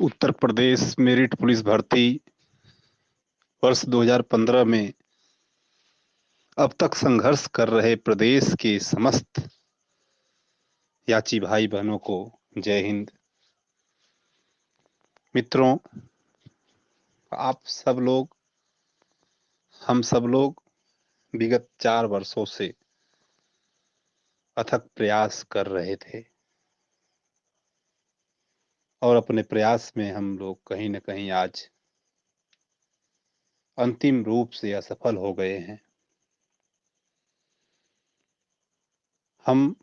Uttar Pradesh merit police भर्ती वर्ष 2015 में अब तक संघर्ष कर रहे प्रदेश के समस्त याची भाई बहनों को जय हिंद। मित्रों, आप सब लोग, हम सब लोग विगत 4 वर्षों से अथक प्रयास कर रहे थे और अपने प्रयास में हम लोग कहीं न कहीं आज अंतिम रूप से असफल हो गए हैं। हम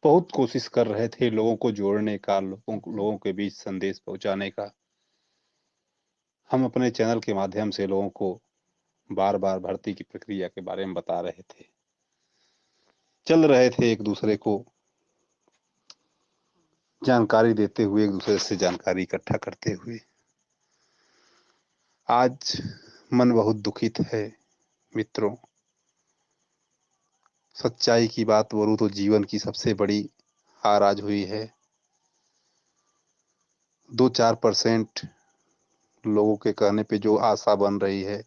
बहुत कोशिश कर रहे थे लोगों को जोड़ने का, लोगों के बीच संदेश पहुंचाने का। हम अपने चैनल के माध्यम से लोगों को बार-बार भर्ती की प्रक्रिया के बारे में बता रहे थे। चल रहे थे एक दूसरे को जानकारी देते हुए, एक दूसरे से जानकारी इकट्ठा करते हुए। आज मन बहुत दुखित है मित्रों। सच्चाई की बात बोलूं तो जीवन की सबसे बड़ी हार आज हुई है। 2-4% लोगों के कहने पे जो आशा बन रही है,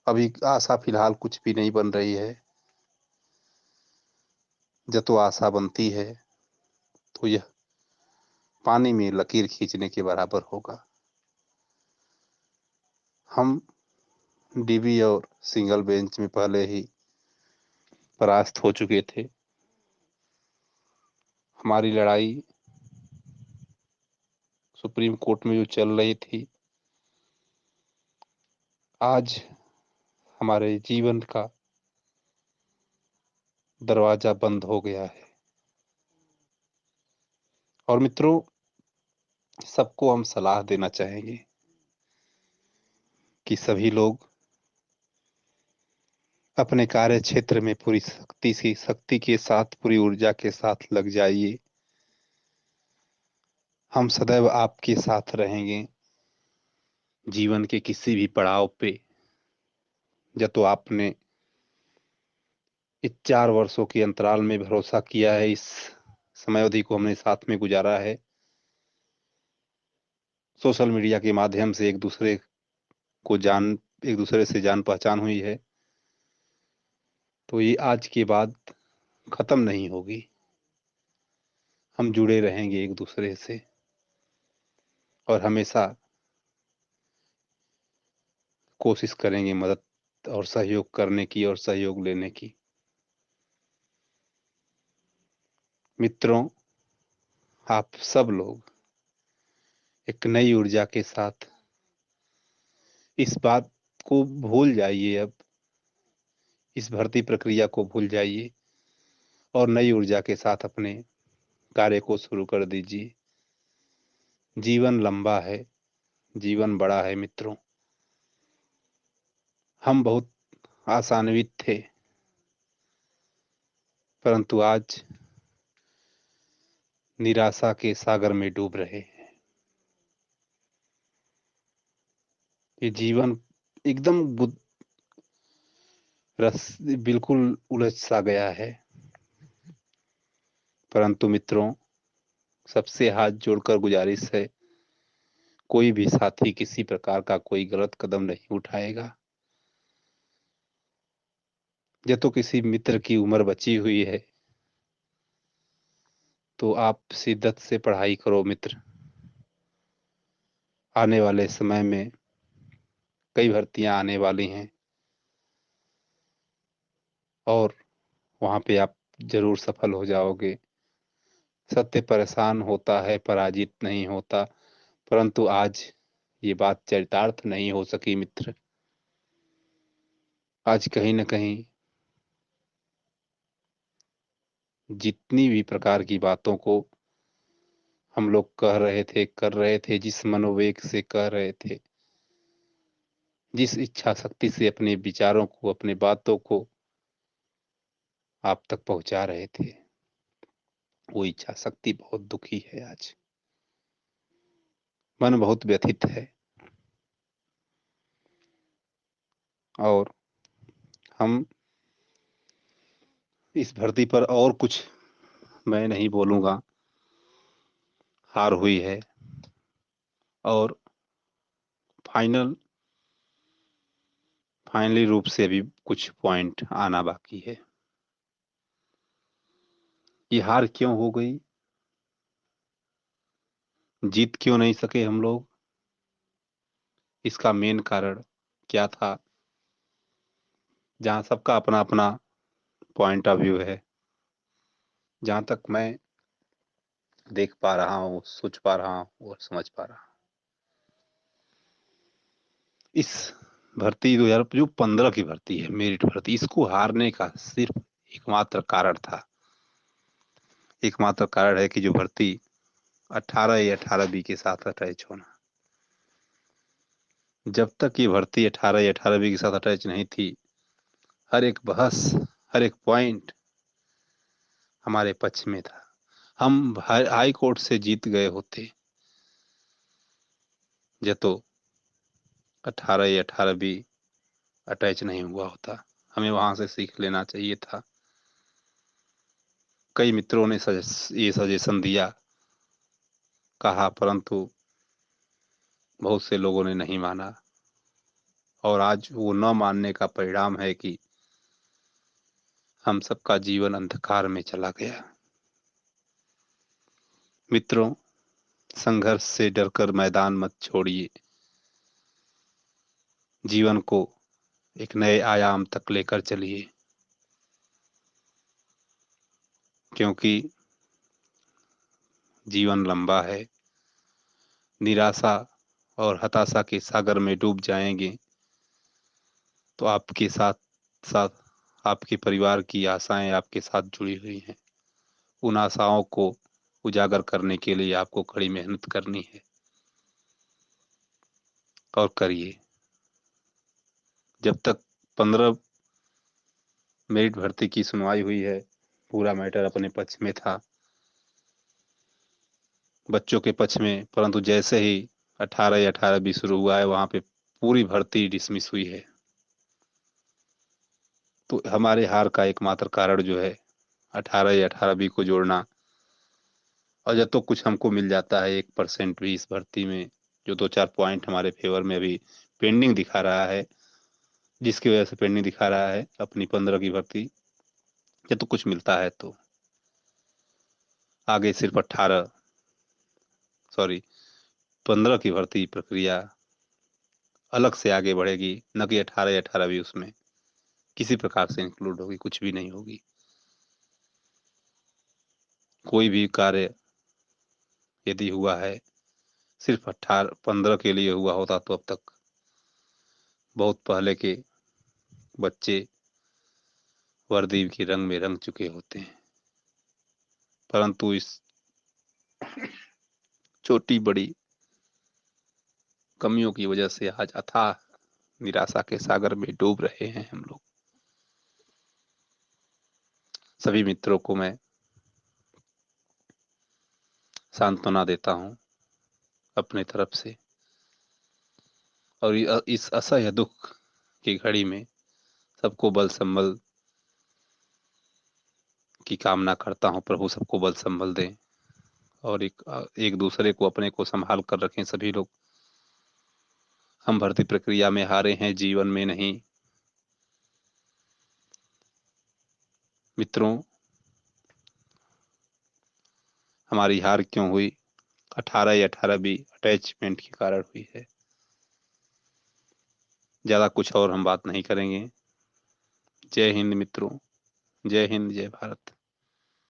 अभी आशा फिलहाल कुछ भी नहीं बन रही है। जब तो आशा बनती है तो यह पानी में लकीर खींचने के बराबर होगा। हम डीबी और सिंगल बेंच में पहले ही परास्त हो चुके थे। हमारी लड़ाई सुप्रीम कोर्ट में जो चल रही थी, आज हमारे जीवन का दरवाजा बंद हो गया है। और मित्रों, सबको हम सलाह देना चाहेंगे कि सभी लोग अपने कार्य क्षेत्र में पूरी शक्ति के साथ, पूरी ऊर्जा के साथ लग जाइए। हम सदैव आपके साथ रहेंगे जीवन के किसी भी पड़ाव पे। जब तो आपने इस 4 वर्षों के अंतराल में भरोसा किया है, इस समय अवधि को हमने साथ में गुजारा है, सोशल मीडिया के माध्यम से एक दूसरे से जान पहचान हुई है, तो ये आज के बाद खत्म नहीं होगी। हम जुड़े रहेंगे एक दूसरे से और हमेशा कोशिश करेंगे मदद और सहयोग करने की और सहयोग लेने की। मित्रों, आप सब लोग एक नई ऊर्जा के साथ इस बात को भूल जाइए, अब इस भर्ती प्रक्रिया को भूल जाइए और नई ऊर्जा के साथ अपने कार्य को शुरू कर दीजिए। जीवन लंबा है, जीवन बड़ा है मित्रों। हम बहुत आशान्वित थे, परंतु आज निराशा के सागर में डूब रहे हैं। ये जीवन एकदम बिल्कुल उलझ सा गया है। परंतु मित्रों, सबसे हाथ जोड़कर गुजारिश है, कोई भी साथी किसी प्रकार का कोई गलत कदम नहीं उठाएगा। जब तो किसी मित्र की उम्र बची हुई है तो आप शिद्दत से पढ़ाई करो मित्र। आने वाले समय में कई भर्तियां आने वाली हैं और वहां पे आप जरूर सफल हो जाओगे। सत्य परेशान होता है, पराजित नहीं होता। परंतु आज ये बात चरितार्थ नहीं हो सकी मित्र। आज कहीं न कहीं जितनी भी प्रकार की बातों को हम लोग कह रहे थे, कर रहे थे, जिस मनोवेग से कह रहे थे, जिस इच्छा शक्ति से अपने विचारों को, अपने बातों को आप तक पहुंचा रहे थे, वो इच्छा शक्ति बहुत दुखी है आज। मन बहुत व्यथित है और हम इस भर्ती पर और कुछ मैं नहीं बोलूंगा। हार हुई है, और फाइनली रूप से अभी कुछ पॉइंट आना बाकी है। ये हार क्यों हो गई, जीत क्यों नहीं सके हम लोग, इसका मेन कारण क्या था? जहां सबका अपना अपना पॉइंट ऑफ व्यू है, जहां तक मैं देख पा रहा हूँ, सोच पा रहा हूँ और समझ पा रहा हूँ, इस भर्ती 2015 की भर्ती है, मेरिट भर्ती, इसको हारने का सिर्फ एकमात्र कारण था, एकमात्र कारण है कि जो भर्ती 18 या 18B के साथ अटैच होना। जब तक ये भर्ती 18 या 18B के साथ अटैच नहीं थी, हर एक बहस, हर एक पॉइंट हमारे पक्ष में था। हम हाई कोर्ट से जीत गए होते जब तो 18 या 18B अटैच नहीं हुआ होता। हमें वहां से सीख लेना चाहिए था। कई मित्रों ने ये सजेशन दिया, कहा, परंतु बहुत से लोगों ने नहीं माना और आज वो न मानने का परिणाम है कि हम सबका जीवन अंधकार में चला गया। मित्रों, संघर्ष से डरकर मैदान मत छोड़िए, जीवन को एक नए आयाम तक लेकर चलिए, क्योंकि जीवन लंबा है। निराशा और हताशा के सागर में डूब जाएंगे तो आपके साथ साथ आपके परिवार की आशाएं आपके साथ जुड़ी हुई हैं। उन आशाओं को उजागर करने के लिए आपको कड़ी मेहनत करनी है और करिए। जब तक 15 मेरिट भर्ती की सुनवाई हुई है, पूरा मैटर अपने पक्ष में था, बच्चों के पक्ष में, परंतु जैसे ही 18 या 18B शुरू हुआ है, वहां पे पूरी भर्ती डिसमिस हुई है। तो हमारे हार का एकमात्र कारण जो है 18 या 18B को जोड़ना, और जब तो कुछ हमको मिल जाता है 1% भी इस भर्ती में, जो 2-4 पॉइंट हमारे फेवर में अभी पेंडिंग दिखा रहा है, जिसकी वजह से पेंडिंग दिखा रहा है अपनी 15 की भर्ती, जब तो कुछ मिलता है तो आगे सिर्फ 15 की भर्ती प्रक्रिया अलग से आगे बढ़ेगी, न कि 18 या 18 भी उसमें किसी प्रकार से इंक्लूड होगी, कुछ भी नहीं होगी। कोई भी कार्य यदि हुआ है सिर्फ 15 के लिए हुआ होता तो अब तक बहुत पहले के बच्चे वर्दी के रंग में रंग चुके होते हैं। परंतु इस छोटी बड़ी कमियों की वजह से आज अथाह निराशा के सागर में डूब रहे हैं हम लोग। सभी मित्रों को मैं सांत्वना देता हूँ अपने तरफ से, और इस असह्य दुख की घड़ी में सबको बल संबल की कामना करता हूँ। प्रभु सबको बल संबल दें और एक दूसरे को, अपने को संभाल कर रखें सभी लोग। हम भर्ती प्रक्रिया में हारे हैं, जीवन में नहीं। मित्रों, हमारी हार क्यों हुई? 18 या 18B अटैचमेंट के कारण हुई है। ज्यादा कुछ और हम बात नहीं करेंगे। जय हिंद मित्रों, जय हिंद, जय भारत।